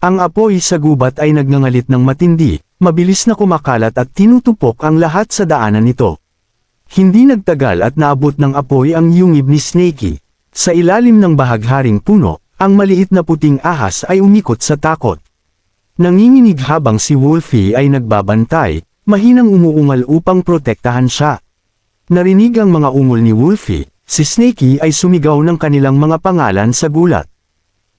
Ang apoy sa gubat ay nagngangalit ng matindi, mabilis na kumakalat at tinutupok ang lahat sa daanan nito. Hindi nagtagal at naabot ng apoy ang yungib ni Snakey. Sa ilalim ng bahagharing puno, ang maliit na puting ahas ay umikot sa takot. Nanginginig habang si Wolfie ay nagbabantay, mahinang umuungal upang protektahan siya. Narinig ang mga ungol ni Wolfie, si Snakey ay sumigaw ng kanilang mga pangalan sa gulat.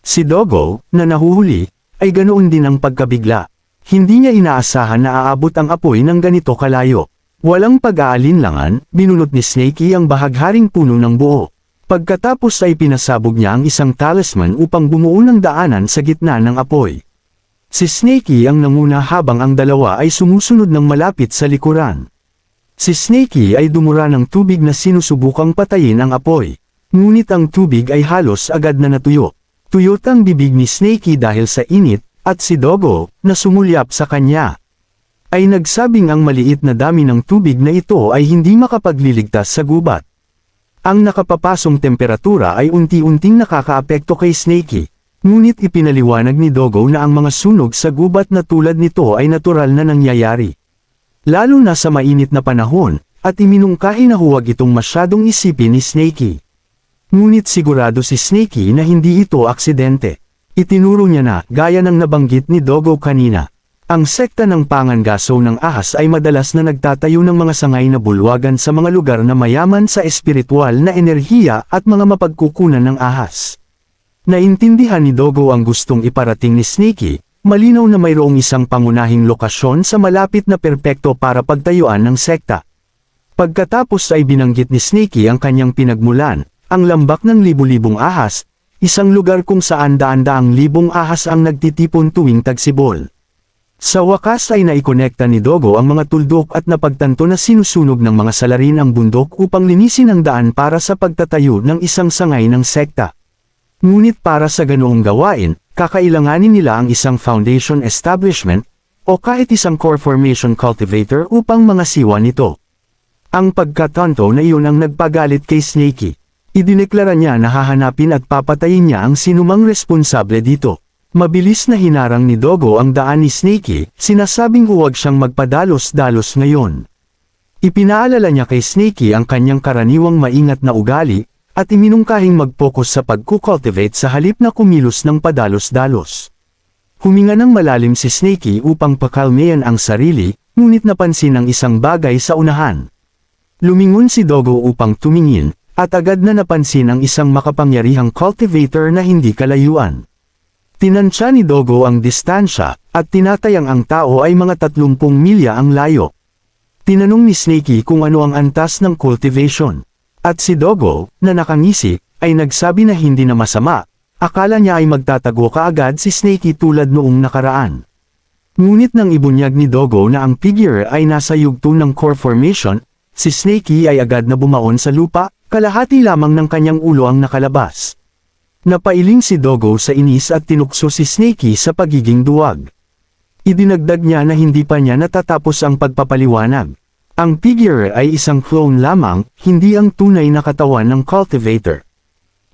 Si Dogo, na nahuhuli, ay ganoon din ang pagkabigla. Hindi niya inaasahan na aabot ang apoy ng ganito kalayo. Walang pag-aalinlangan, binunot ni Snakey ang bahagharing puno ng buo. Pagkatapos ay pinasabog niya ang isang talisman upang bumuo ng daanan sa gitna ng apoy. Si Snakey ang nanguna habang ang dalawa ay sumusunod ng malapit sa likuran. Si Snakey ay dumura ng tubig na sinusubukang patayin ang apoy. Ngunit ang tubig ay halos agad na natuyo. Tuyot ang bibig ni Snakey dahil sa init, at si Dogo, na sumulyap sa kanya, ay nagsabing ang maliit na dami ng tubig na ito ay hindi makapagliligtas sa gubat. Ang nakapapasong temperatura ay unti-unting nakakaapekto kay Snakey, ngunit ipinaliwanag ni Dogo na ang mga sunog sa gubat na tulad nito ay natural na nangyayari. Lalo na sa mainit na panahon, at iminungkahi na huwag itong masyadong isipin ni Snakey. Ngunit sigurado si Snakey na hindi ito aksidente. Itinuro niya na, gaya ng nabanggit ni Dogo kanina, ang sekta ng pangangaso ng ahas ay madalas na nagtatayo ng mga sangay na bulwagan sa mga lugar na mayaman sa espiritual na enerhiya at mga mapagkukunan ng ahas. Naintindihan ni Dogo ang gustong iparating ni Snakey, malinaw na mayroong isang pangunahing lokasyon sa malapit na perpekto para pagtayuan ng sekta. Pagkatapos ay binanggit ni Snakey ang kanyang pinagmulan, ang lambak ng libu-libong ahas, isang lugar kung saan daan-daang libong ahas ang nagtitipon tuwing tagsibol. Sa wakas ay naikonekta ni Dogo ang mga tuldok at napagtanto na sinusunog ng mga salarin ang bundok upang linisin ang daan para sa pagtatayo ng isang sangay ng sekta. Ngunit para sa ganoong gawain, kakailanganin nila ang isang foundation establishment, o kahit isang core formation cultivator upang mangasiwa nito. Ang pagkatanto na iyon ang nagpagalit kay Snakey. Idineklara niya na hahanapin at papatayin niya ang sinumang responsable dito. Mabilis na hinarang ni Dogo ang daan ni Snakey, sinasabing huwag siyang magpadalos-dalos ngayon. Ipinaalala niya kay Snakey ang kanyang karaniwang maingat na ugali, at iminungkahing mag-focus sa pagkukultivate sa halip na kumilos ng padalos-dalos. Huminga ng malalim si Snakey upang pakalmayan ang sarili, ngunit napansin ang isang bagay sa unahan. Lumingon si Dogo upang tumingin, at agad na napansin ang isang makapangyarihang cultivator na hindi kalayuan. Tinansya ni Dogo ang distansya, at tinatayang ang tao ay mga 30 milya ang layo. Tinanong ni Snakey kung ano ang antas ng cultivation. At si Dogo, na nakangisi, ay nagsabi na hindi na masama. Akala niya ay magtatago kaagad si Snakey tulad noong nakaraan. Ngunit nang ibunyag ni Dogo na ang figure ay nasa yugto ng core formation, si Snakey ay agad na bumaon sa lupa, kalahati lamang ng kanyang ulo ang nakalabas. Napailing si Dogo sa inis at tinukso si Snakey sa pagiging duwag. Idinagdag niya na hindi pa niya natatapos ang pagpapaliwanag. Ang figure ay isang clone lamang, hindi ang tunay na katawan ng cultivator.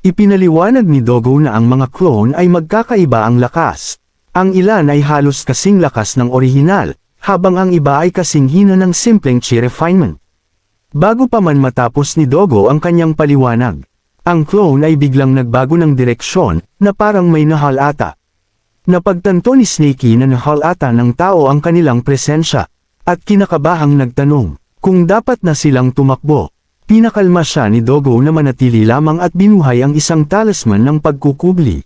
Ipinaliwanag ni Dogo na ang mga clone ay magkakaiba ang lakas. Ang ilan ay halos kasing lakas ng orihinal, habang ang iba ay kasing hina ng simpleng chi refinement. Bago pa man matapos ni Dogo ang kanyang paliwanag, ang clone ay biglang nagbago ng direksyon, na parang may nahalata. Napagtanto ni Snakey na nahalata ng tao ang kanilang presensya, at kinakabahang nagtanong, kung dapat na silang tumakbo. Pinakalma siya ni Dogo na manatili lamang at binuhay ang isang talisman ng pagkukubli.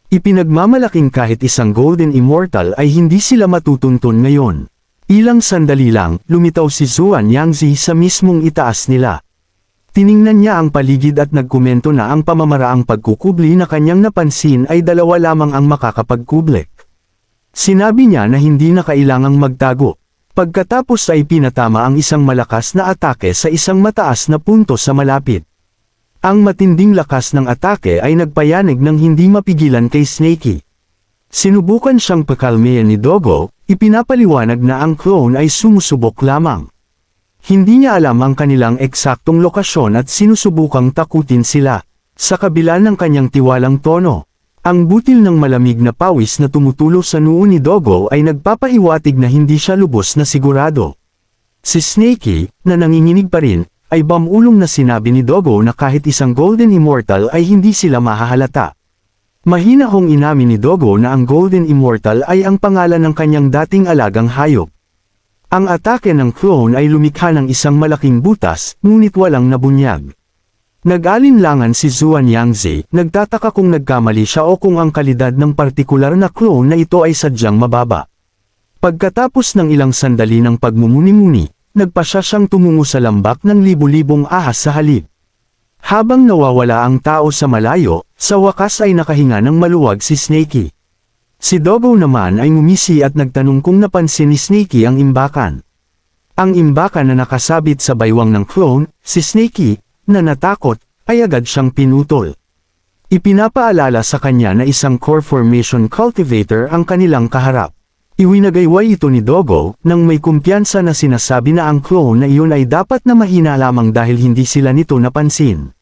Ipinagmamalaking kahit isang Golden Immortal ay hindi sila matutuntun ngayon. Ilang sandali lang, lumitaw si Xuan Yangzi sa mismong itaas nila. Tiningnan niya ang paligid at nagkomento na ang pamamaraang pagkukubli na kanyang napansin ay dalawa lamang ang makakapagkublik. Sinabi niya na hindi na kailangang magtago. Pagkatapos ay pinatama ang isang malakas na atake sa isang mataas na punto sa malapit. Ang matinding lakas ng atake ay nagpayanig ng hindi mapigilan kay Snakey. Sinubukan siyang pakalmayan ni Dogo, ipinapaliwanag na ang clone ay sumusubok lamang. Hindi niya alam ang kanilang eksaktong lokasyon at sinusubukang takutin sila. Sa kabila ng kanyang tiwalang tono, Ang butil ng malamig na pawis na tumutulo sa noo ni Dogo ay nagpapahiwatig na hindi siya lubos na sigurado. Si Snakey, na nanginginig pa rin, ay bamulong na sinabi ni Dogo na kahit isang Golden Immortal ay hindi sila mahahalata. Mahina hong inamin ni Dogo na ang Golden Immortal ay ang pangalan ng kanyang dating alagang hayop. Ang atake ng clone ay lumikha ng isang malaking butas, ngunit walang nabunyag. Nag-alinlangan si Zuan Yangzi, nagtataka kung nagkamali siya o kung ang kalidad ng partikular na clone na ito ay sadyang mababa. Pagkatapos ng ilang sandali ng pagmumuni-muni, nagpasya siyang tumungo sa lambak ng libu-libong ahas sa halip. Habang nawawala ang tao sa malayo, sa wakas ay nakahinga ng maluwag si Snakey. Si Dogo naman ay ngumisi at nagtanong kung napansin ni Snakey ang imbakan. Ang imbakan na nakasabit sa baywang ng clone, si Snakey, na natakot, ay agad siyang pinutol. Ipinapaalala sa kanya na isang core formation cultivator ang kanilang kaharap. Iwinagayway ito ni Dogo, nang may kumpiyansa na sinasabi na ang clone na iyon ay dapat na mahina lamang dahil hindi sila nito napansin.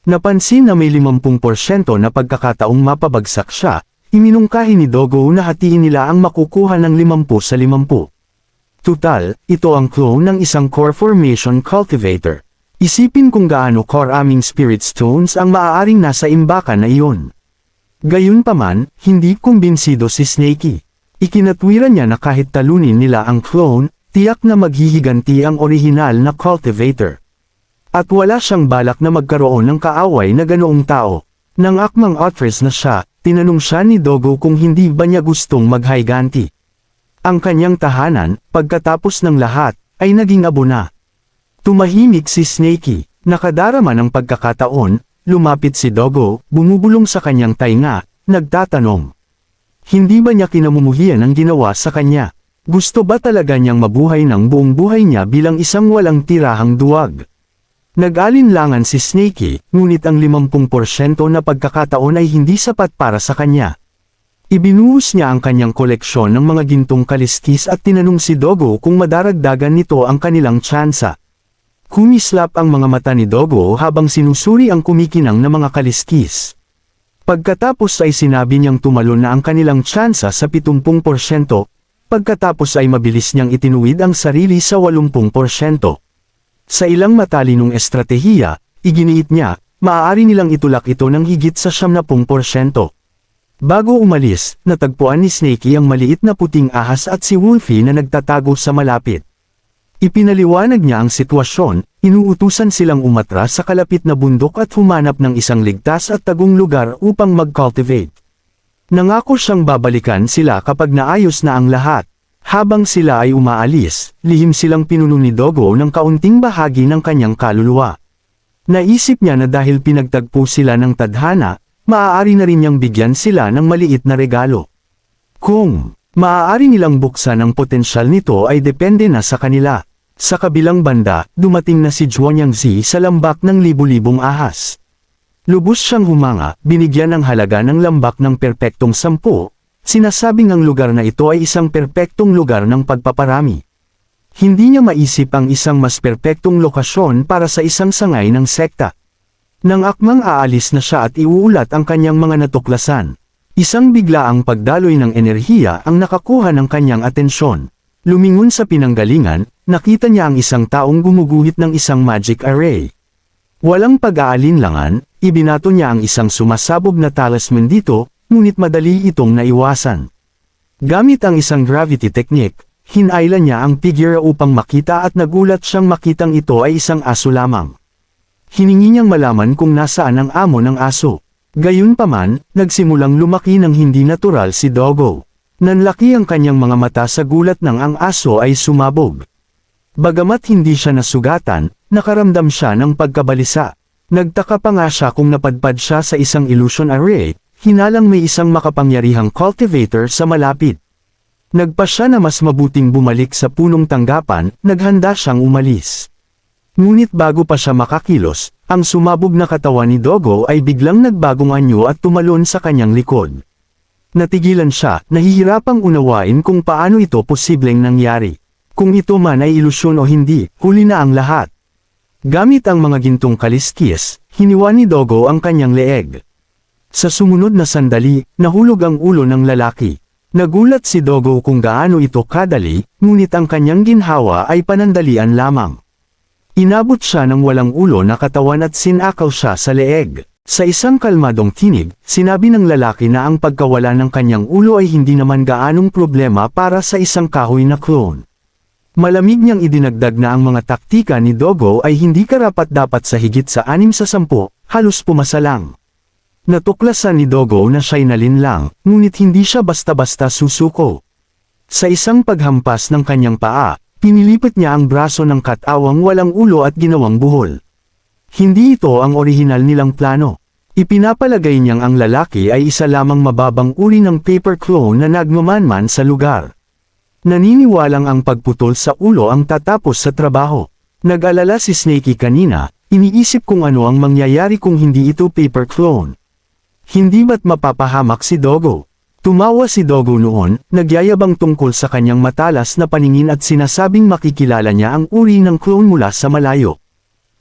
Napansin na may 50% na pagkakataong mapabagsak siya, iminungkahi ni Dogo na hatiin nila ang makukuha ng 50 sa 50. Tutal, ito ang clone ng isang core formation cultivator. Isipin kung gaano karaming spirit stones ang maaaring nasa imbakan na iyon. Gayunpaman, hindi kumbinsido si Snakey. Ikinatwiran niya na kahit talunin nila ang clone, tiyak na maghihiganti ang orihinal na cultivator. At wala siyang balak na magkaroon ng kaaway na ganoong tao. Nang akmang atras na siya, tinanong siya ni Dogo kung hindi ba niya gustong maghayganti. Ang kanyang tahanan, pagkatapos ng lahat, ay naging abo na. Tumahimik si Snakey, nakadarama ng pagkakataon, lumapit si Dogo, bumubulong sa kanyang tainga, nagtatanong. Hindi ba niya kinamumuhian ang ginawa sa kanya? Gusto ba talaga niyang mabuhay ng buong buhay niya bilang isang walang tirahang duwag? Nag-alinlangan si Snakey, ngunit ang 50% na pagkakataon ay hindi sapat para sa kanya. Ibinuhos niya ang kanyang koleksyon ng mga gintong kaliskis at tinanong si Dogo kung madaragdagan nito ang kanilang tsansa. Kumislap ang mga mata ni Dogo habang sinusuri ang kumikinang na mga kaliskis. Pagkatapos ay sinabi niyang tumalon na ang kanilang tsansa sa 70%, pagkatapos ay mabilis niyang itinuwid ang sarili sa 80%. Sa ilang matalinong estratehiya, iginiit niya, maaari nilang itulak ito ng higit sa 70%. Bago umalis, natagpuan ni Snakey ang maliit na puting ahas at si Wolfie na nagtatago sa malapit. Ipinaliwanag niya ang sitwasyon, inuutusan silang umatras sa kalapit na bundok at humanap ng isang ligtas at tagong lugar upang mag-cultivate. Nangako siyang babalikan sila kapag naayos na ang lahat. Habang sila ay umaalis, lihim silang pinuno ni Dogo ng kaunting bahagi ng kanyang kaluluwa. Naisip niya na dahil pinagtagpo sila ng tadhana, maaari na rin niyang bigyan sila ng maliit na regalo. Kung maaari nilang buksan ang potensyal nito ay depende na sa kanila. Sa kabilang banda, dumating na si Zuan Yangzi sa lambak ng libu-libong ahas. Lubos siyang humanga, binigyan ng halaga ng lambak ng perpektong 10, sinasabing ang lugar na ito ay isang perpektong lugar ng pagpaparami. Hindi niya maisip ang isang mas perpektong lokasyon para sa isang sangay ng sekta. Nang akmang aalis na siya at iuulat ang kanyang mga natuklasan, isang biglaang pagdaloy ng enerhiya ang nakakuha ng kanyang atensyon. Lumingon sa pinanggalingan, nakita niya ang isang taong gumuguhit ng isang magic array. Walang pag-aalinlangan, ibinato niya ang isang sumasabog na talisman dito, ngunit madali itong naiwasan. Gamit ang isang gravity technique, hinailan niya ang figure upang makita at nagulat siyang makitang ito ay isang aso lamang. Hiningi niyang malaman kung nasaan ang amo ng aso. Gayunpaman, nagsimulang lumaki ng hindi natural si Dogo. Nanlaki ang kanyang mga mata sa gulat nang ang aso ay sumabog. Bagamat hindi siya nasugatan, nakaramdam siya ng pagkabalisa. Nagtaka pa nga siya kung napadpad siya sa isang illusion array, hinalang may isang makapangyarihang cultivator sa malapit. Nagpa siya na mas mabuting bumalik sa punong tanggapan, naghanda siyang umalis. Ngunit bago pa siya makakilos, ang sumabog na katawan ni Dogo ay biglang nagbagong anyo at tumalon sa kanyang likod. Natigilan siya, nahihirapang unawain kung paano ito posibleng nangyari. Kung ito man ay ilusyon o hindi, huli na ang lahat. Gamit ang mga gintong kaliskis, hiniwa ni Dogo ang kanyang leeg. Sa sumunod na sandali, nahulog ang ulo ng lalaki. Nagulat si Dogo kung gaano ito kadali, ngunit ang kanyang ginhawa ay panandalian lamang. Inabot siya ng walang ulo na katawan at sinakaw siya sa leeg. Sa isang kalmadong tinig, sinabi ng lalaki na ang pagkawala ng kanyang ulo ay hindi naman gaanong problema para sa isang kahoy na clone. Malamig niyang idinagdag na ang mga taktika ni Dogo ay hindi karapat-dapat sa higit sa 6 sa 10, halos pumasa lang. Natuklasan ni Dogo na siya'y nalinlang, ngunit hindi siya basta-basta susuko. Sa isang paghampas ng kanyang paa, pinilipit niya ang braso ng katawang walang ulo at ginawang buhol. Hindi ito ang orihinal nilang plano. Ipinapalagay niyang ang lalaki ay isa lamang mababang uri ng paper clone na nagmamanman sa lugar. Naniniwalang ang pagputol sa ulo ang tatapos sa trabaho. Nag-alala si Snakey kanina, iniisip kung ano ang mangyayari kung hindi ito paper clone. Hindi ba't mapapahamak si Dogo? Tumawa si Dogo noon, nagyayabang tungkol sa kanyang matalas na paningin at sinasabing makikilala niya ang uri ng clone mula sa malayo.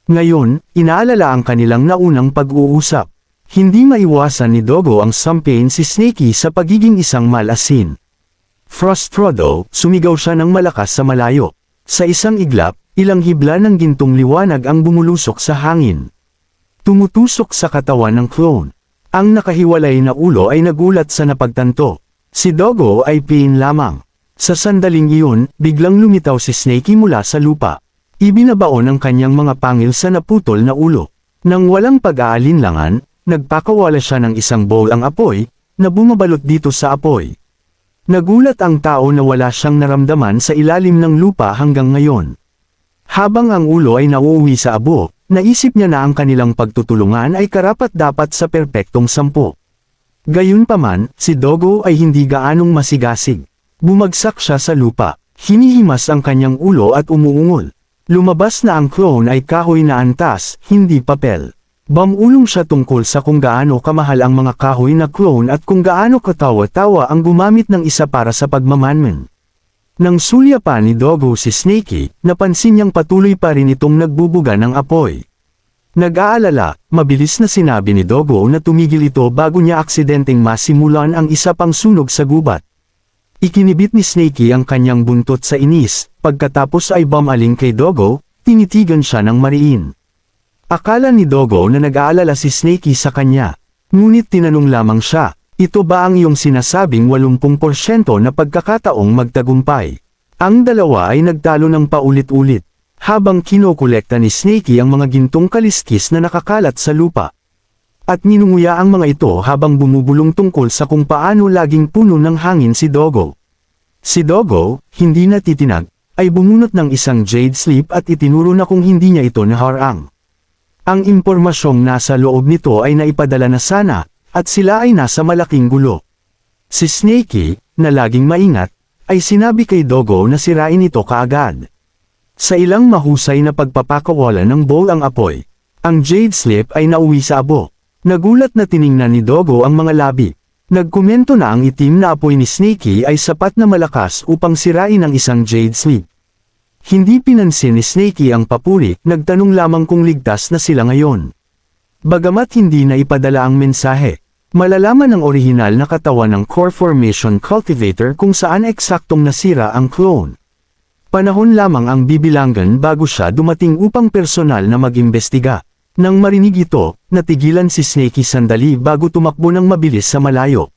Ngayon, inaalala ang kanilang naunang pag-uusap. Hindi maiwasan ni Dogo ang sampain si Snakey sa pagiging isang malasin. Frustrado, sumigaw siya ng malakas sa malayo. Sa isang iglap, ilang hibla ng gintong liwanag ang bumulusok sa hangin. Tumutusok sa katawan ng clone. Ang nakahiwalay na ulo ay nagulat sa napagtanto. Si Dogo ay pain lamang. Sa sandaling iyon, biglang lumitaw si Snakey mula sa lupa. Ibinabaon ang kanyang mga pangil sa naputol na ulo. Nang walang pag-aalinlangan, nagpakawala siya ng isang bowl ang apoy, na bumabalot dito sa apoy. Nagulat ang tao na wala siyang naramdaman sa ilalim ng lupa hanggang ngayon. Habang ang ulo ay nauuwi sa abo, naisip niya na ang kanilang pagtutulungan ay karapat-dapat sa perpektong 10. Gayunpaman, si Dogo ay hindi gaanong masigasig. Bumagsak siya sa lupa. Hinihimas ang kanyang ulo at umuungol. Lumabas na ang clone ay kahoy na antas, hindi papel. Bamulong siya tungkol sa kung gaano kamahal ang mga kahoy na clone at kung gaano katawa-tawa ang gumamit ng isa para sa pagmamanman. Nang sulya pa ni Dogo si Snakey, napansin niyang patuloy pa rin itong nagbubuga ng apoy. Nag-aalala, mabilis na sinabi ni Dogo na tumigil ito bago niya aksidenteng masimulan ang isa pang sunog sa gubat. Ikinibit ni Snakey ang kanyang buntot sa inis, pagkatapos ay bumaling kay Dogo, tinitigan siya ng mariin. Akala ni Dogo na nag-aalala si Snakey sa kanya. Ngunit tinanong lamang siya, ito ba ang iyong sinasabing 80% na pagkakataong magtagumpay? Ang dalawa ay nagtalo ng paulit-ulit, habang kinokolekta ni Snakey ang mga gintong kaliskis na nakakalat sa lupa. At ninunguya ang mga ito habang bumubulong tungkol sa kung paano laging puno ng hangin si Dogo. Si Dogo, hindi natitinag, ay bumunot ng isang jade slip at itinuro na kung hindi niya ito naharang. Ang impormasyong nasa loob nito ay naipadala na sana, at sila ay nasa malaking gulo. Si Snakey, na laging maingat, ay sinabi kay Dogo na sirain ito kaagad. Sa ilang mahusay na pagpapakawala ng bowl ang apoy, ang jade slip ay nauwi sa abo. Nagulat na tiningnan ni Dogo ang mga labi. Nagkomento na ang itim na apoy ni Snakey ay sapat na malakas upang sirain ang isang jade slip. Hindi pinansin ni Snakey ang papuri, nagtanong lamang kung ligtas na sila ngayon. Bagamat hindi na ipadala ang mensahe, malalaman ang orihinal na katawan ng Core Formation Cultivator kung saan eksaktong nasira ang clone. Panahon lamang ang bibilangan bago siya dumating upang personal na mag-imbestiga. Nang marinig ito, natigilan si Snakey sandali bago tumakbo ng mabilis sa malayo.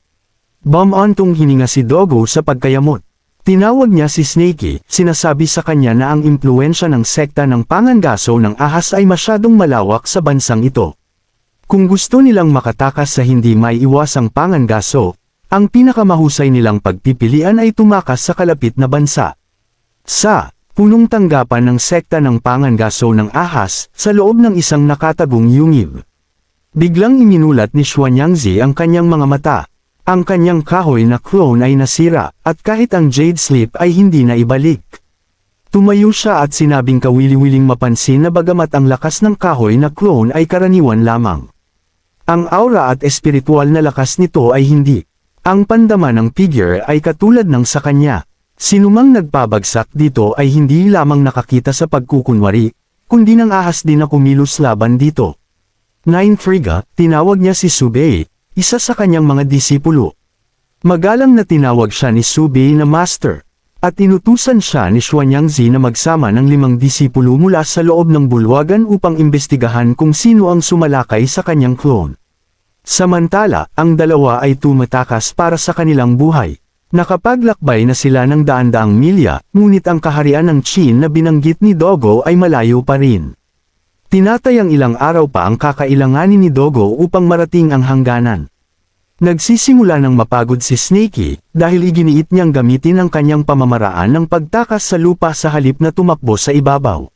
Bumantong hininga si Dogo sa pagkayamot. Tinawag niya si Snakey, sinasabi sa kanya na ang impluensya ng sekta ng pangangaso ng ahas ay masyadong malawak sa bansang ito. Kung gusto nilang makatakas sa hindi maiiwasang pangangaso, ang pinakamahusay nilang pagpipilian ay tumakas sa kalapit na bansa. Sa punong tanggapan ng sekta ng pangangaso ng ahas, sa loob ng isang nakatagong yungib. Biglang iminulat ni Xuanyangzi ang kanyang mga mata. Ang kanyang kahoy na clone ay nasira, at kahit ang jade slip ay hindi na ibalik. Tumayo siya at sinabing kawili-wiling mapansin na bagamat ang lakas ng kahoy na clone ay karaniwan lamang. Ang aura at espiritual na lakas nito ay hindi. Ang pandama ng figure ay katulad ng sa kanya. Sinumang nagpabagsak dito ay hindi lamang nakakita sa pagkukunwari, kundi ng ahas din na kumilos laban dito. Naintriga, tinawag niya si Subei, isa sa kanyang mga disipulo. Magalang na tinawag siya ni Subei na Master, at inutusan siya ni Xuanyangzi na magsama ng 5 disipulo mula sa loob ng bulwagan upang imbestigahan kung sino ang sumalakay sa kanyang clone. Samantala, ang dalawa ay tumatakas para sa kanilang buhay. Nakapaglakbay na sila ng daan-daang milya, ngunit ang kaharian ng Qin na binanggit ni Dogo ay malayo pa rin. Tinatayang ilang araw pa ang kakailanganin ni Dogo upang marating ang hangganan. Nagsisimula ng mapagod si Snakey, dahil iginiit niyang gamitin ang kanyang pamamaraan ng pagtakas sa lupa sa halip na tumakbo sa ibabaw.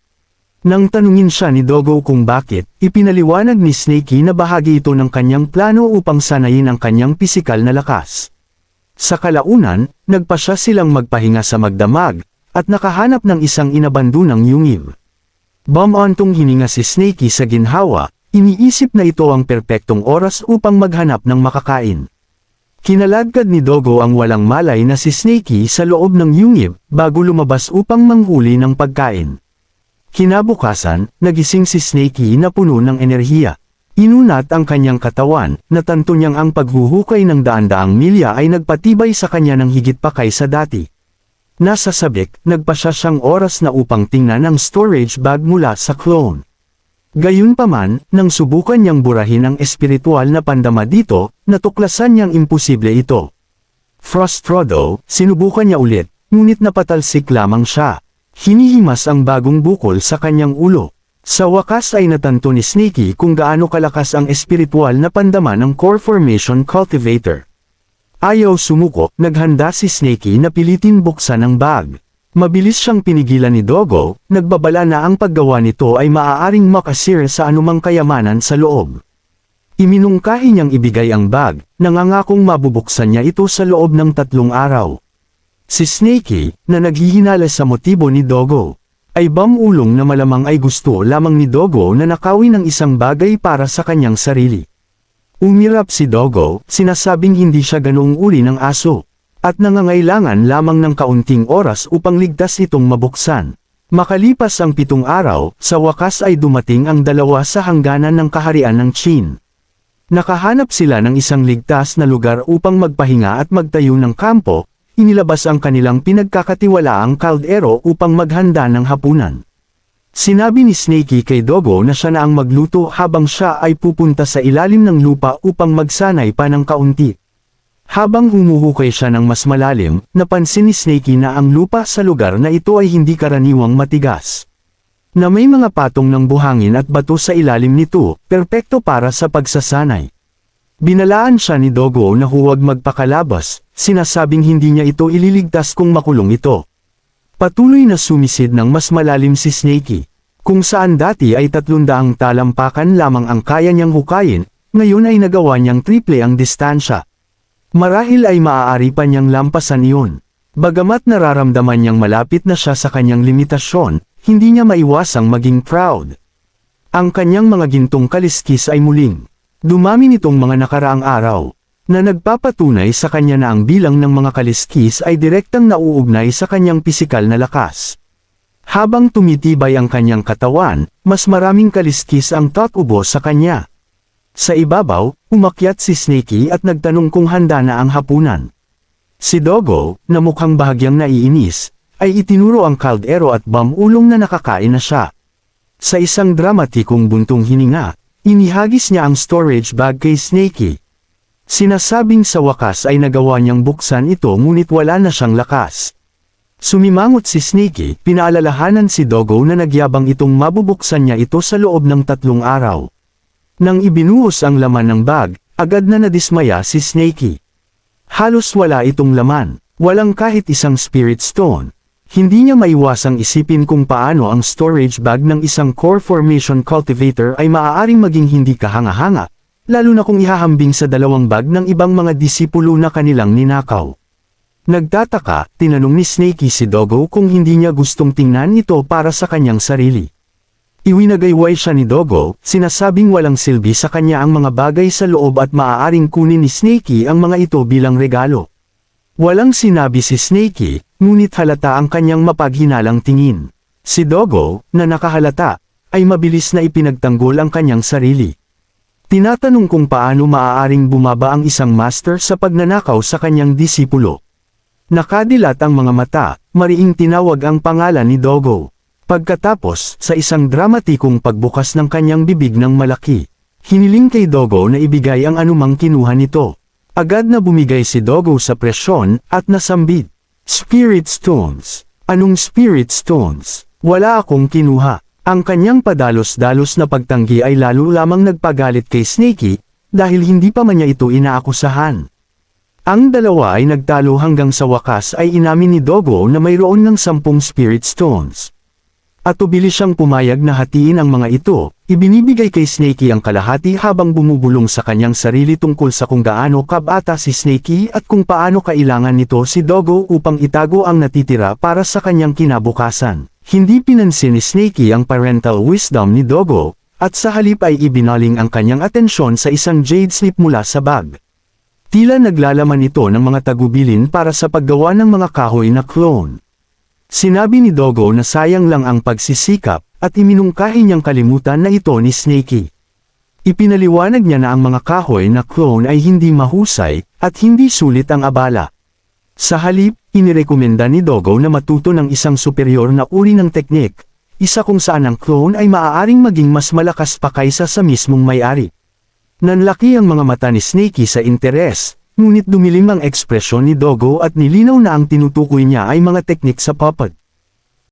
Nang tanungin siya ni Dogo kung bakit, ipinaliwanag ni Snakey na bahagi ito ng kanyang plano upang sanayin ang kanyang pisikal na lakas. Sa kalaunan, nagpasya silang magpahinga sa magdamag, at nakahanap ng isang inabandunang yungib. Bumantong hininga si Snakey sa ginhawa, iniisip na ito ang perpektong oras upang maghanap ng makakain. Kinaladkad ni Dogo ang walang malay na si Snakey sa loob ng yungib, bago lumabas upang manghuli ng pagkain. Kinabukasan, nagising si Snakey na puno ng enerhiya. Inunat ang kanyang katawan, natanto niyang ang paghuhukay ng daan-daang milya ay nagpatibay sa kanya ng higit pa kaysa dati. Nasa sabik, nagpasya siyang oras na upang tingnan ang storage bag mula sa clone. Gayunpaman, nang subukan niyang burahin ang espiritual na pandama dito, natuklasan niyang imposible ito. Frustrodo, sinubukan niya ulit, ngunit napatalsik lamang siya. Hinihimas ang bagong bukol sa kanyang ulo. Sa wakas ay natanto ni Snakey kung gaano kalakas ang espiritual na pandama ng Core Formation Cultivator. Ayaw sumuko, naghanda si Snakey na pilitin buksan ang bag. Mabilis siyang pinigilan ni Dogo, nagbabala na ang paggawa nito ay maaaring makasira sa anumang kayamanan sa loob. Iminungkahi niyang ibigay ang bag, nangangakong mabubuksan niya ito sa loob ng 3 araw. Si Snakey, na naghihinala sa motibo ni Dogo, ay bamulong na malamang ay gusto lamang ni Dogo na nakawin ng isang bagay para sa kanyang sarili. Umirap si Dogo, sinasabing hindi siya ganoong uri ng aso, at nangangailangan lamang ng kaunting oras upang ligtas itong mabuksan. Makalipas ang 7 araw, sa wakas ay dumating ang dalawa sa hangganan ng kaharian ng Qin. Nakahanap sila ng isang ligtas na lugar upang magpahinga at magtayo ng kampo. Inilabas ang kanilang pinagkakatiwalaang kaldero upang maghanda ng hapunan. Sinabi ni Snakey kay Dogo na siya na ang magluto habang siya ay pupunta sa ilalim ng lupa upang magsanay pa ng kaunti. Habang humuhukay siya ng mas malalim, napansin ni Snakey na ang lupa sa lugar na ito ay hindi karaniwang matigas. Na may mga patong ng buhangin at bato sa ilalim nito, perpekto para sa pagsasanay. Binalaan siya ni Dogo na huwag magpakalabas, sinasabing hindi niya ito ililigtas kung makulong ito. Patuloy na sumisid ng mas malalim si Snakey. Kung saan dati ay 300 talampakan lamang ang kaya niyang hukayin, ngayon ay nagawa niyang triple ang distansya. Marahil ay maaari pa niyang lampasan iyon. Bagamat nararamdaman niyang malapit na siya sa kanyang limitasyon, hindi niya maiwasang maging proud. Ang kanyang mga gintong kaliskis ay muling dumami nitong mga nakaraang araw, na nagpapatunay sa kanya na ang bilang ng mga kaliskis ay direktang nauugnay sa kanyang pisikal na lakas. Habang tumitibay ang kanyang katawan, mas maraming kaliskis ang tatubo sa kanya. Sa ibabaw, umakyat si Snakey at nagtanong kung handa na ang hapunan. Si Dogo, na mukhang bahagyang naiinis, ay itinuro ang kaldero at bamulong na nakakain na siya. Sa isang dramatikong buntong hininga, inihagis niya ang storage bag kay Snakey. Sinasabing sa wakas ay nagawa niyang buksan ito ngunit wala na siyang lakas. Sumimangot si Snakey, pinaalalahanan si Dogo na nagyabang itong mabubuksan niya ito sa loob ng 3 araw. Nang ibinuhos ang laman ng bag, agad na nadismaya si Snakey. Halos wala itong laman, walang kahit isang spirit stone. Hindi niya maiwasang isipin kung paano ang storage bag ng isang core formation cultivator ay maaaring maging hindi kahanga-hanga, lalo na kung ihahambing sa 2 bag ng ibang mga disipulo na kanilang ninakaw. Nagtataka, tinanong ni Snakey si Dogo kung hindi niya gustong tingnan ito para sa kanyang sarili. Iwinagayway siya ni Dogo, sinasabing walang silbi sa kanya ang mga bagay sa loob at maaaring kunin ni Snakey ang mga ito bilang regalo. Walang sinabi si Snakey, ngunit halata ang kanyang mapaghinalang tingin. Si Dogo, na nakahalata, ay mabilis na ipinagtanggol ang kanyang sarili. Tinatanong kung paano maaaring bumaba ang isang master sa pagnanakaw sa kanyang disipulo. Nakadilat ang mga mata, mariing tinawag ang pangalan ni Dogo. Pagkatapos, sa isang dramatikong pagbukas ng kanyang bibig ng malaki, hiniling kay Dogo na ibigay ang anumang kinuha nito. Agad na bumigay si Dogo sa presyon, at nasambit. Spirit Stones. Anong Spirit Stones? Wala akong kinuha. Ang kanyang padalos-dalos na pagtanggi ay lalo lamang nagpagalit kay Snakey, dahil hindi pa man niya ito inaakusahan. Ang dalawa ay nagtalo hanggang sa wakas ay inamin ni Dogo na mayroon ng 10 Spirit Stones. At ubili siyang pumayag na hatiin ang mga ito, ibinibigay kay Snakey ang kalahati habang bumubulong sa kanyang sarili tungkol sa kung gaano kabata si Snakey at kung paano kailangan nito si Dogo upang itago ang natitira para sa kanyang kinabukasan. Hindi pinansin ni Snakey ang parental wisdom ni Dogo, at sa halip ay ibinaling ang kanyang atensyon sa isang jade slip mula sa bag. Tila naglalaman ito ng mga tagubilin para sa paggawa ng mga kahoy na clone. Sinabi ni Dogo na sayang lang ang pagsisikap, at iminungkahi niyang kalimutan na ito ni Snakey. Ipinaliwanag niya na ang mga kahoy na clone ay hindi mahusay, at hindi sulit ang abala. Sa halip, inirekomenda ni Dogo na matuto ng isang superior na uri ng teknik, isa kung saan ang clone ay maaaring maging mas malakas pa kaysa sa mismong may-ari. Nanlaki ang mga mata ni Snakey sa interes, ngunit dumilim ang ekspresyon ni Dogo at nilinaw na ang tinutukoy niya ay mga teknik sa puppet.